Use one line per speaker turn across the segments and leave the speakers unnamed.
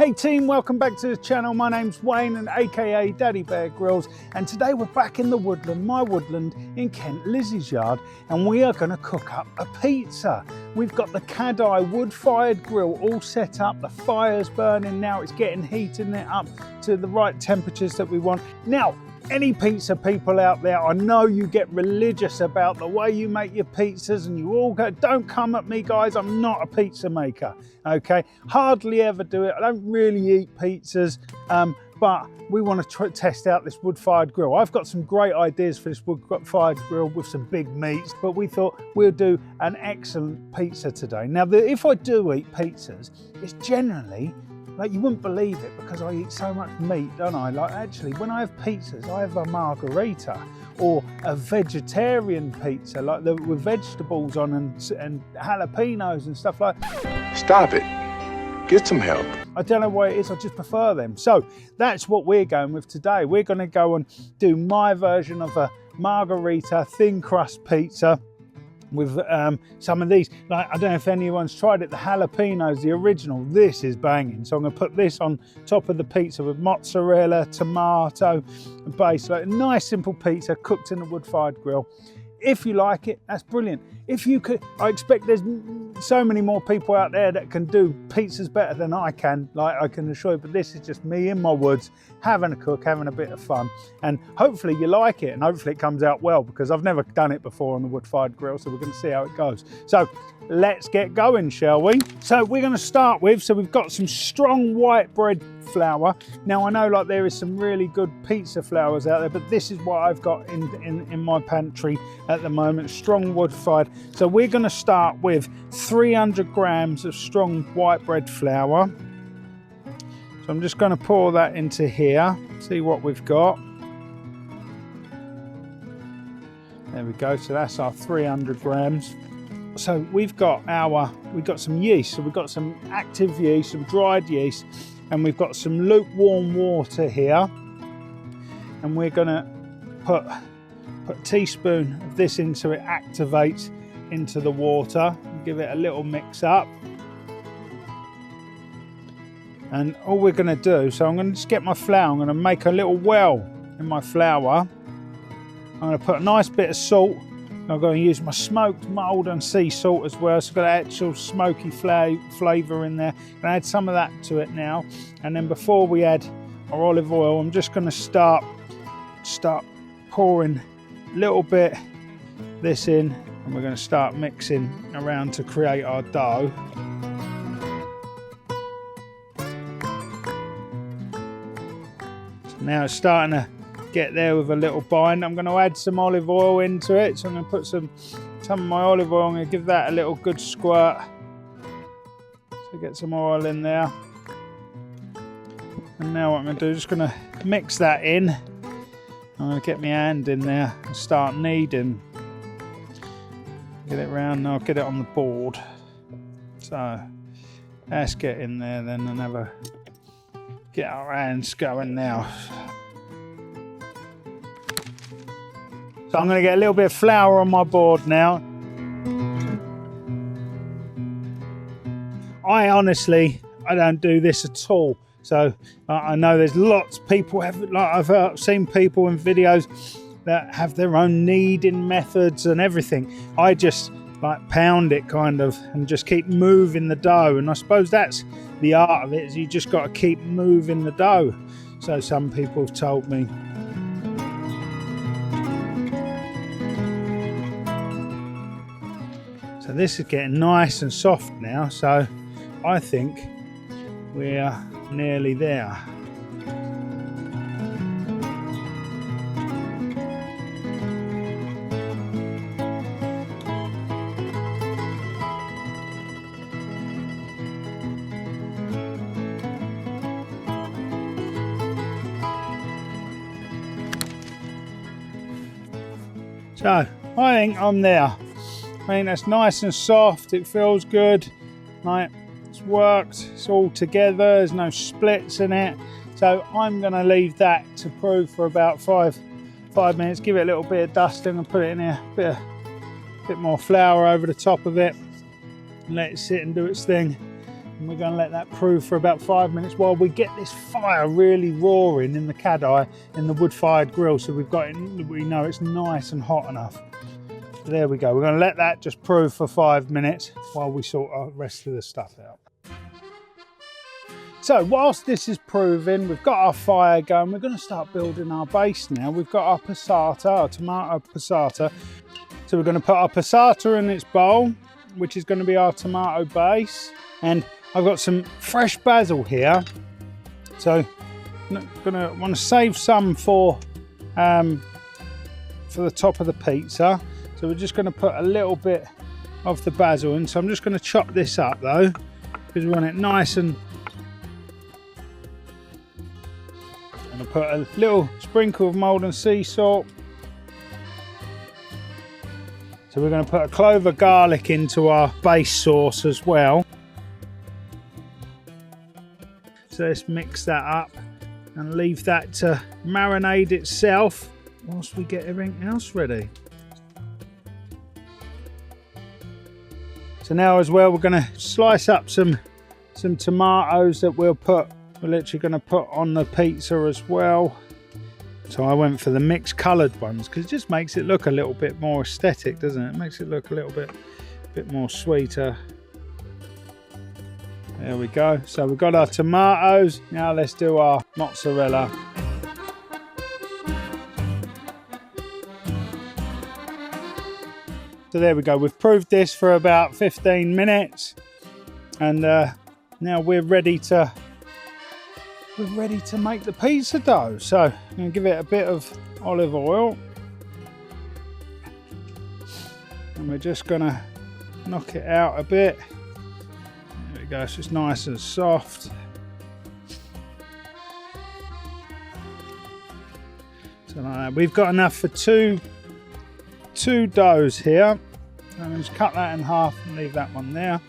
Hey team, welcome back to the channel. My name's Wayne and aka Daddy Bear Grills, and today we're back in the woodland, my woodland in Kent Lizzie's yard, and we are going to cook up a pizza. We've got the Kadai wood-fired grill all set up, the fire's burning now, it's getting heating it up to the right temperatures that we want. Now, any pizza people out there, I know you get religious about the way you make your pizzas and you all go, don't come at me guys, I'm not a pizza maker, okay? Hardly ever do it, I don't really eat pizzas, but we want to test out this wood-fired grill. I've got some great ideas for this wood-fired grill with some big meats, but we thought we'll do an excellent pizza today. Now, if I do eat pizzas, it's generally, like, you wouldn't believe it because I eat so much meat, don't I? Like, actually, when I have pizzas, I have a margherita or a vegetarian pizza, like with vegetables on and jalapenos and stuff like that.
Stop it. Get some help.
I don't know why it is, I just prefer them. So that's what we're going with today. We're going to go and do my version of a margherita thin crust pizza with some of these. Like, I don't know if anyone's tried it, the jalapenos, the original, this is banging. So I'm gonna put this on top of the pizza with mozzarella, tomato, and basil. Like a nice simple pizza cooked in a wood-fired grill. If you like it, that's brilliant. If you could, I expect there's so many more people out there that can do pizzas better than I can, like I can assure you, but this is just me in my woods, having a cook, having a bit of fun. And hopefully you like it and hopefully it comes out well, because I've never done it before on the wood-fired grill, so we're gonna see how it goes. So let's get going, shall we? So we're gonna start with, so we've got some strong white bread flour. Now I know like there is some really good pizza flours out there, but this is what I've got in my pantry at the moment, strong wood-fired. So we're gonna start with 300 grams of strong white bread flour. So I'm just gonna pour that into here, see what we've got. There we go, so that's our 300 grams. So we've got some yeast, so we've got some active yeast, some dried yeast, and we've got some lukewarm water here. And we're gonna put a teaspoon of this in so it activates into the water. Give it a little mix up. And all we're gonna do, so I'm gonna just get my flour, I'm gonna make a little well in my flour. I'm gonna put a nice bit of salt. I'm going to use my smoked mould and sea salt as well, so I've got actual smoky flavour in there. I'm going to add some of that to it now, and then before we add our olive oil, I'm just going to start pouring a little bit this in, and we're going to start mixing around to create our dough. So now it's starting to get there with a little bind. I'm going to add some olive oil into it, so I'm going to put some of my olive oil. I'm going to give that a little good squirt, so get some oil in there. And now what I'm going to do is just going to mix that in. I'm going to get my hand in there and start kneading, get it round. Now I'll get it on the board, so let's get in there then and get our hands going now. So I'm going to get a little bit of flour on my board now. I don't do this at all. So I know there's lots of people I've seen people in videos that have their own kneading methods and everything. I just like pound it kind of and just keep moving the dough. And I suppose that's the art of it, is you just got to keep moving the dough. So some people have told me. So this is getting nice and soft now, so I think we're nearly there. So I think I'm there. I mean, that's nice and soft, it feels good, right? It's worked, it's all together, there's no splits in it. So I'm gonna leave that to prove for about five minutes, give it a little bit of dusting and put it in here, a bit more flour over the top of it, and let it sit and do its thing. And we're going to let that prove for about 5 minutes while we get this fire really roaring in the Kadai in the wood-fired grill. So we've got it, we know it's nice and hot enough. So there we go. We're going to let that just prove for 5 minutes while we sort our rest of the stuff out. So whilst this is proving, we've got our fire going. We're going to start building our base now. We've got our passata, our tomato passata. So we're going to put our passata in its bowl, which is going to be our tomato base. And I've got some fresh basil here. So I'm gonna want to save some for the top of the pizza. So we're just going to put a little bit of the basil in. So I'm just going to chop this up though, because we want it nice and. I'm going to put a little sprinkle of Maldon sea salt. So we're going to put a clove of garlic into our base sauce as well. So let's mix that up and leave that to marinate itself whilst we get everything else ready. So now as well, we're going to slice up some tomatoes that we're literally going to put on the pizza as well. So I went for the mixed coloured ones because it just makes it look a little bit more aesthetic, doesn't it? It makes it look a little bit more sweeter. There we go. So we've got our tomatoes. Now let's do our mozzarella. So there we go. We've proved this for about 15 minutes, and now we're ready to make the pizza dough. So I'm going to give it a bit of olive oil, and we're just going to knock it out a bit. There we go. It's just nice and soft. So like that. We've got enough for two doughs here. And just cut that in half and leave that one there.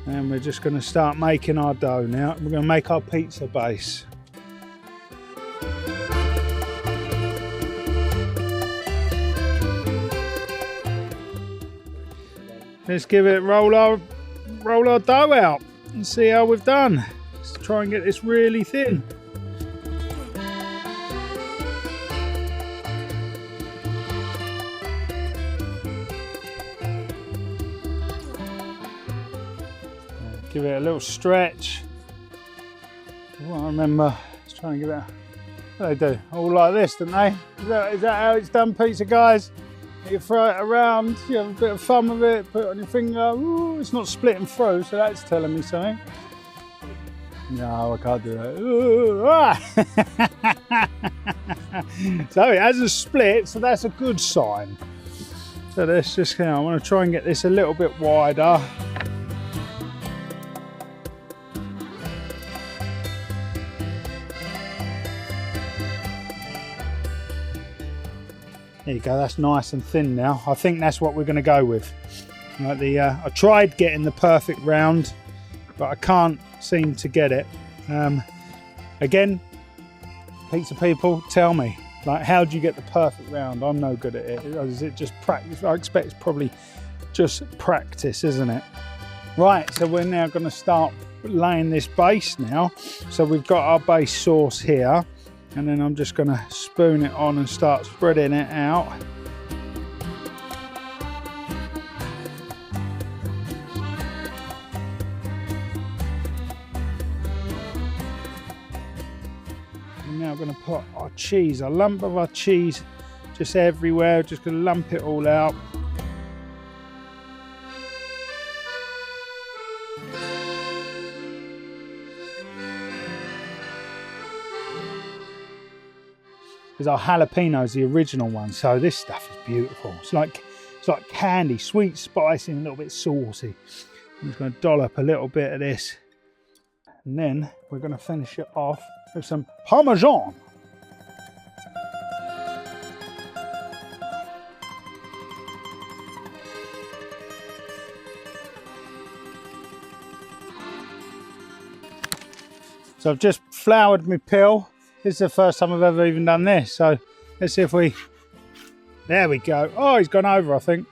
And we're just going to start making our dough now. We're going to make our pizza base. Let's give it roll our dough out and see how we've done. Let's try and get this really thin. Give it a little stretch. Well, I remember just trying to give it what do they do? All like this, don't they? Is that how it's done, pizza guys? You throw it around, you have a bit of fun with it, put it on your finger. Ooh, it's not splitting through, so that's telling me something. No, I can't do that. Ooh, ah. So it hasn't split, so that's a good sign. So let's just, I want to try and get this a little bit wider. There you go, that's nice and thin now. I think that's what we're going to go with. Like I tried getting the perfect round, but I can't seem to get it. Again, pizza people, tell me, like, how do you get the perfect round? I'm no good at it. Is it just practice? I expect it's probably just practice, isn't it? Right, so we're now going to start laying this base now. So we've got our base sauce here. And then I'm just going to spoon it on and start spreading it out. And now I'm going to put our cheese, a lump of our cheese just everywhere. Just going to lump it all out. Our jalapenos, the original one, so this stuff is beautiful. It's like candy, sweet, spicy, and a little bit saucy. I'm just going to dollop a little bit of this, and then we're going to finish it off with some Parmesan. So I've just floured my pill. This is the first time I've ever even done this, so let's see if we... There we go. Oh, he's gone over, I think.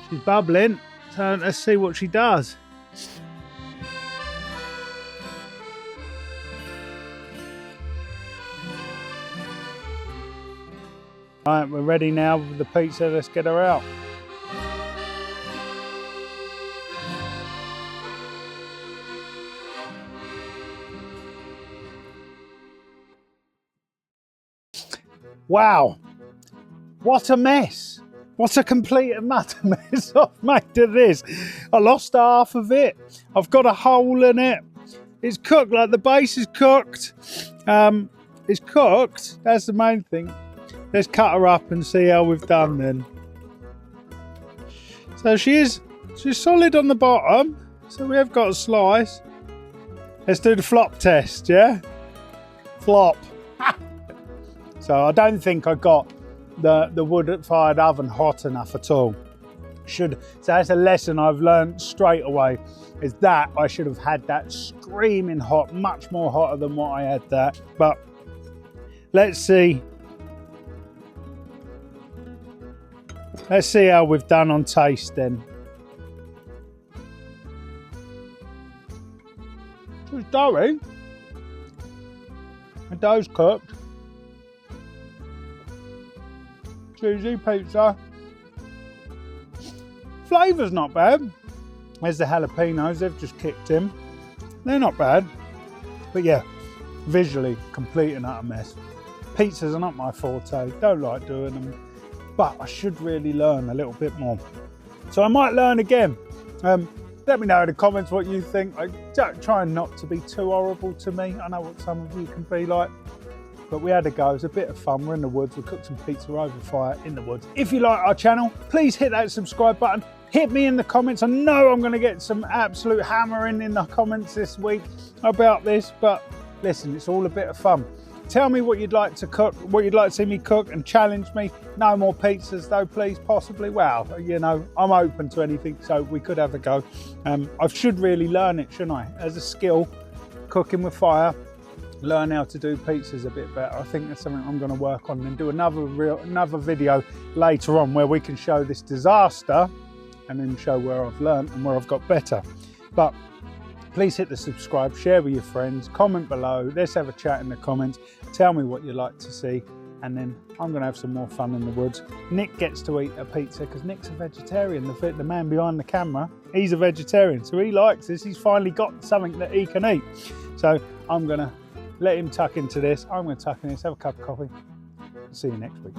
She's bubbling, so let's see what she does. Right, we're ready now with the pizza. Let's get her out. Wow, what a mess. What a complete and utter mess I've made of this. I lost half of it. I've got a hole in it. It's cooked, like the base is cooked. It's cooked, that's the main thing. Let's cut her up and see how we've done then. So she's solid on the bottom. So we have got a slice. Let's do the flop test, yeah? Flop. So I don't think I got the wood-fired oven hot enough at all. So that's a lesson I've learned straight away, is that I should have had that screaming hot, much more hotter than what I had that. But let's see. Let's see how we've done on taste then. It's doughy. The dough's cooked. Cheesy pizza. Flavour's not bad. There's the jalapenos, they've just kicked in. They're not bad. But yeah, visually, complete and utter mess. Pizzas are not my forte, don't like doing them. But I should really learn a little bit more. So I might learn again. Let me know in the comments what you think. I try not to be too horrible to me. I know what some of you can be like. But we had a go, it was a bit of fun. We're in the woods, we cooked some pizza over fire in the woods. If you like our channel, please hit that subscribe button. Hit me in the comments. I know I'm gonna get some absolute hammering in the comments this week about this, but listen, it's all a bit of fun. Tell me what you'd like to cook, what you'd like to see me cook, and challenge me. No more pizzas though, please, possibly. Well, you know, I'm open to anything, so we could have a go. I should really learn it, shouldn't I? As a skill, cooking with fire. Learn how to do pizzas a bit better. I think that's something I'm going to work on and do another video later on where we can show this disaster and then show where I've learned and where I've got better. But please hit the subscribe, share with your friends, comment below. Let's have a chat in the comments. Tell me what you'd like to see, and then I'm going to have some more fun in the woods. Nick gets to eat a pizza because Nick's a vegetarian. The man behind the camera, he's a vegetarian, so he likes this. He's finally got something that he can eat. So I'm going to let him tuck into this. I'm going to tuck in this, have a cup of coffee. See you next week.